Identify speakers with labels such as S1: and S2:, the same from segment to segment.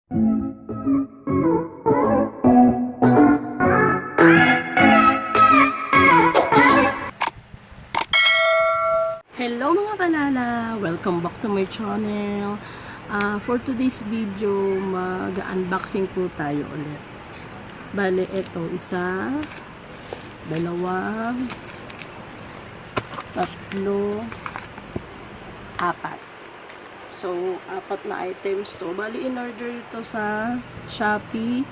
S1: Hello mga kalala! Welcome back to my channel. For today's video, mag-unboxing po tayo ulit. Bale, ito, isa, dalawa, tatlo, apat. So, apat na items to. Bale, in-order ito sa Shopee.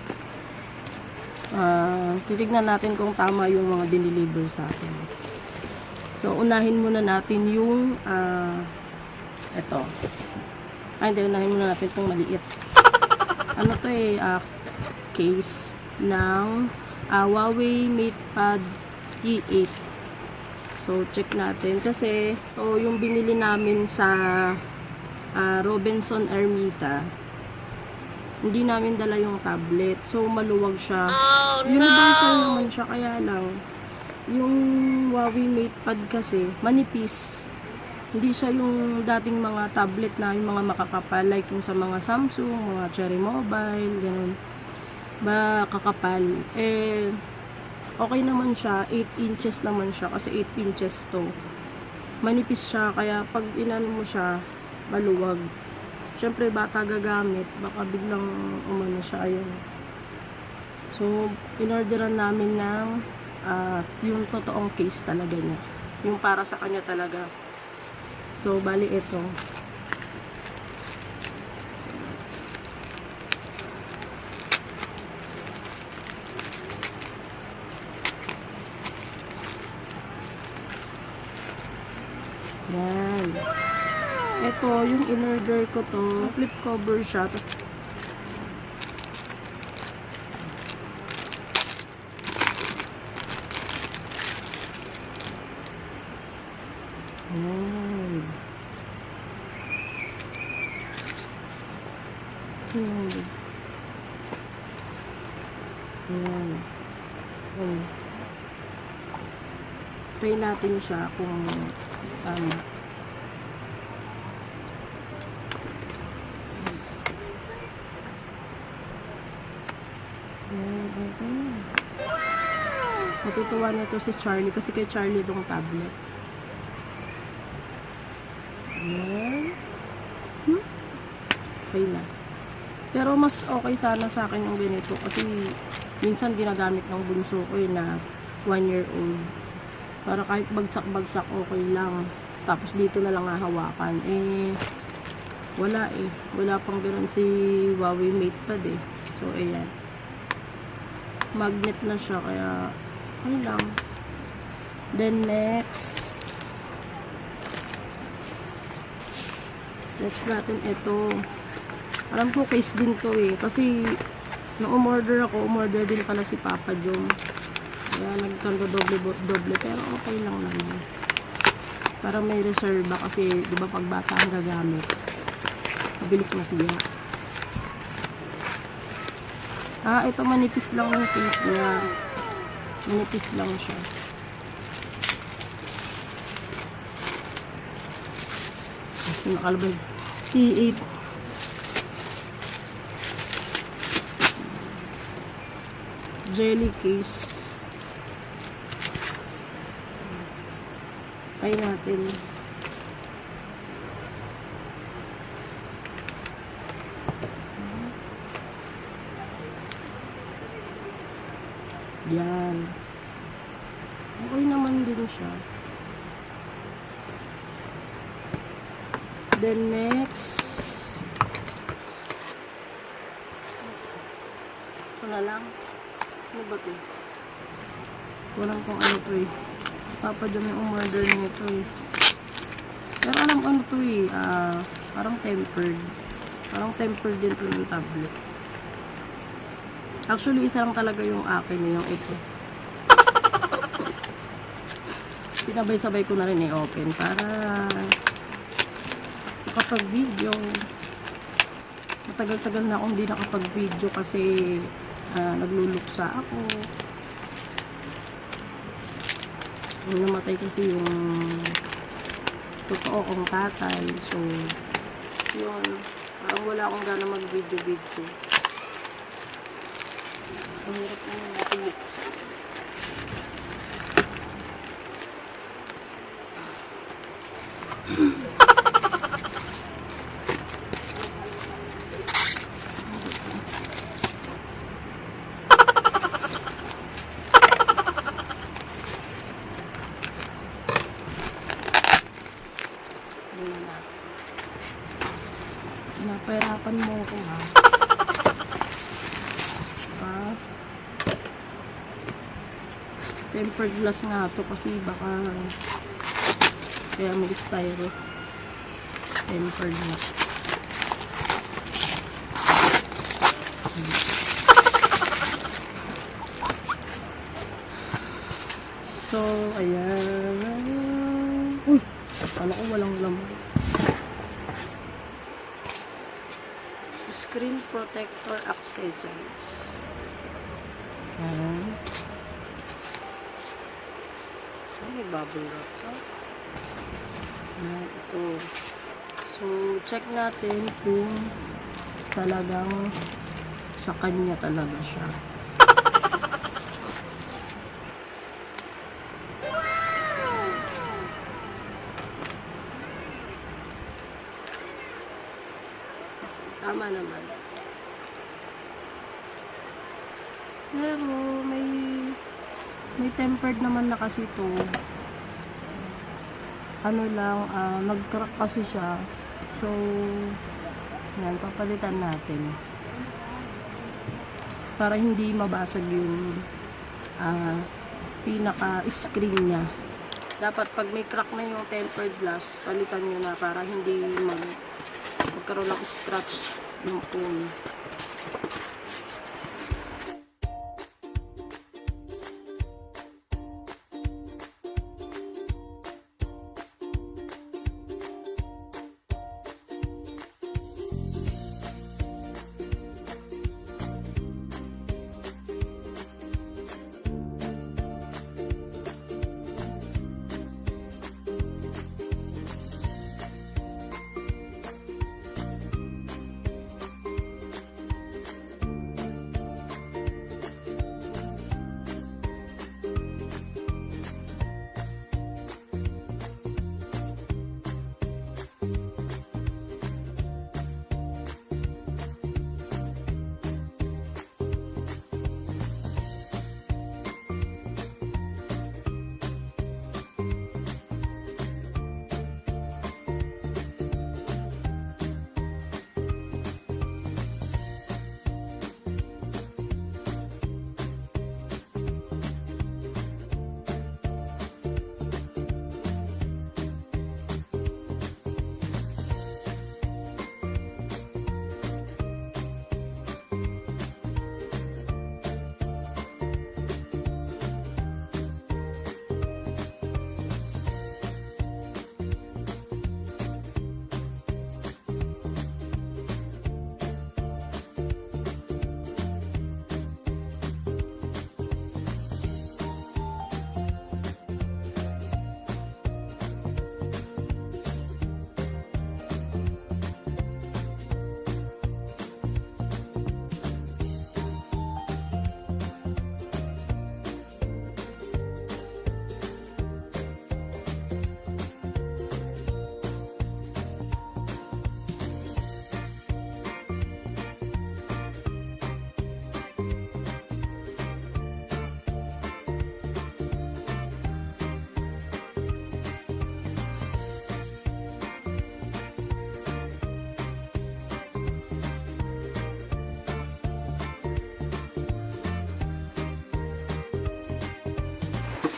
S1: Titignan natin kung tama yung mga dineliver sa akin. So, unahin muna natin yung ito. Hindi, unahin muna natin itong maliit. Ano to case ng Huawei MatePad T8. So, check natin. Kasi, yung binili namin sa Robinson Ermita, hindi namin dala yung tablet. So, maluwag siya. Universal naman siya, kaya lang yung Huawei MatePad kasi manipis. Hindi siya yung dating mga tablet na yung mga makakapal, like yung sa mga Samsung, mga Cherry Mobile, ganun. Kakapal. Okay naman siya, 8 inches naman siya kasi 8 inches to. Manipis siya, kaya pag inano mo siya, maluwag. Siyempre bata gagamit, baka biglang umano siya, ayun. So, inorderan namin ng yung totoong case talaga niya. Yung para sa kanya talaga. So, bali ito. Yan. Ito, yung in-order ko to, flip cover siya. Ayan. Ayan. Ayan. Try natin siya kung tama. Matutuwa na to si Charlie kasi kay Charlie itong tablet. Ayan. Okay na. Pero mas okay sana sa akin yung ganito kasi minsan ginagamit ng bunso ko na 1 year old. Para kahit bagsak-bagsak okay lang. Tapos dito na lang hahawakan. Wala wala pang ganun si Huawei MatePad So ayan. Magnet na siya kaya okay lang. Then next natin ito. Alam ko case din to kasi nung umorder ako, umorder din pala si PapaJom. Kaya nagkando doble pero okay lang naman. Para may reserva kasi di ba pag bata ang gagamit, mabilis masiya. Ito manipis lang yung case niya. Manipis lang siya. Kasi nakalabay. T8. Jelly case. Try natin. Yan. Okay naman din siya. Then next, ito na lang. Ano ba ito? Walang kung ano to PapaJom yung umorder nito Pero alam ko ano to parang tempered. Parang tempered din to ng tablet. Actually, isa lang talaga yung akin yung ito. Sinabay-sabay ko na rin i-open para makapag-video. Matagal-tagal na akong hindi nakapag-video kasi nagluluksa ako. Namatay kasi yung totoo kong tatay. So, yun. Parang wala akong gana mag-video-video. Ang hirap naman natin. Napahirapan mo ko ha. Tempered glass nga to kasi baka kaya may styro. Tempered na. So, ayan. Uy! Akala ko walang laman. Screen protector accessories. Ayan. May bubble wrap pa. Ayan, ito. So, check natin kung talagang sa kanya talaga siya. Tama naman. Pero may tempered naman na kasi to. Ano lang, nag-crack kasi siya. So, yan, papalitan natin. Para hindi mabasag yung pinaka-screen niya. Dapat pag may crack na yung tempered glass, palitan nyo na para hindi magkaroon ng scratch yung phone.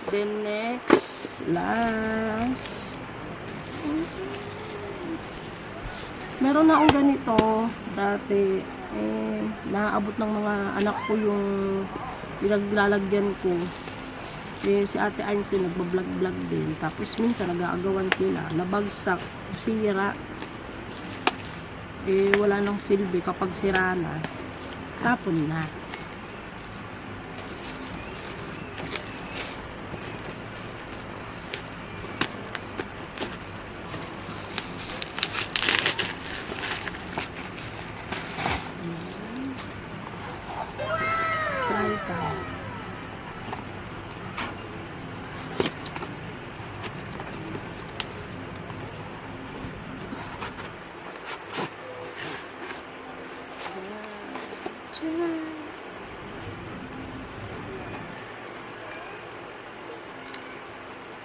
S1: Then next, last. Meron na akong ganito dati. Naaabot ng mga anak ko yung pinaglalagyan ko. Si Ate Ainsley nagbablog-vlog din. Tapos minsan nag-aagawan sila. Nabagsak, sira. Wala nang silbi kapag sira na. Tapon na. Tiyan.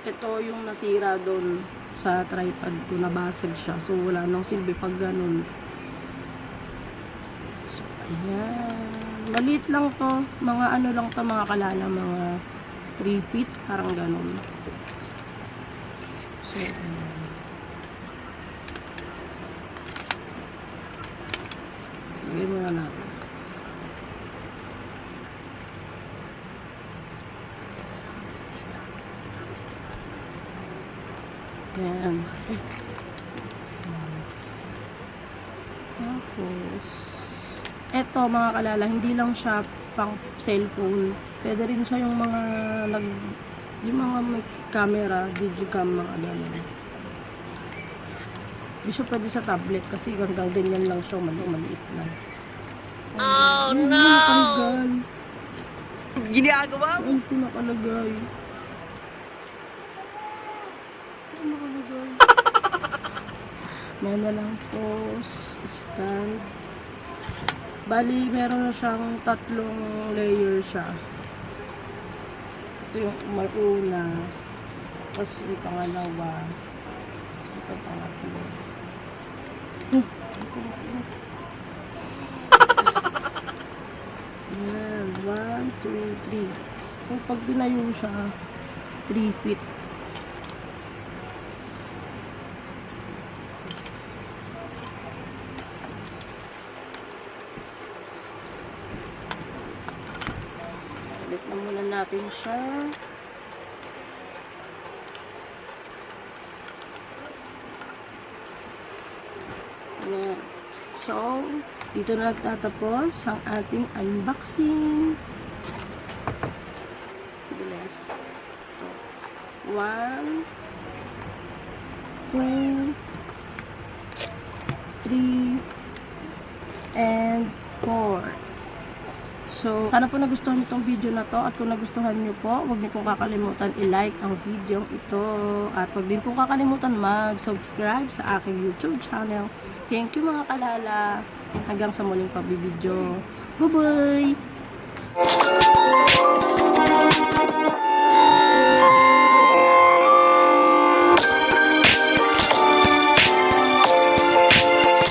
S1: Ito yung nasira doon sa tripod ko, nabasag siya. So, wala nang silbi pag ganun. So, ayan. Maliit lang to. Mga ano lang to, mga kalala. Mga 3 feet. Parang ganun. So, ayan. Lagay muna natin. Ayan. Tapos, eto mga kalala, hindi lang siya pang cellphone. Pwede rin siya yung mga yung mga may camera, digicam, mga gano'n. Hindi siya pwede sa tablet kasi hanggang ganyan lang siya, maliit lang. Oh no! Nakatanggal.
S2: Ginagawa mo?
S1: Saan ko nakalagay? Meron lang post, stand. Bali, meron na siyang 3 layer siya. Ito yung una. Tapos yung pangalawa. Ito pangatlo. Yan. 1, 2, 3. Kung pag dinayo siya, 3 feet. Ulit na muna natin siya. Ayan. So, dito na nagtatapos ang ating unboxing. Bilis. 1, 2, 3, and 4. So, sana po nagustuhan niyo itong video na to. At kung nagustuhan niyo po, huwag niyo pong kakalimutan i-like ang video ito. At huwag din pong kakalimutan mag-subscribe sa aking YouTube channel. Thank you mga kalala. Hanggang sa muling pagbibideo. Bye-bye!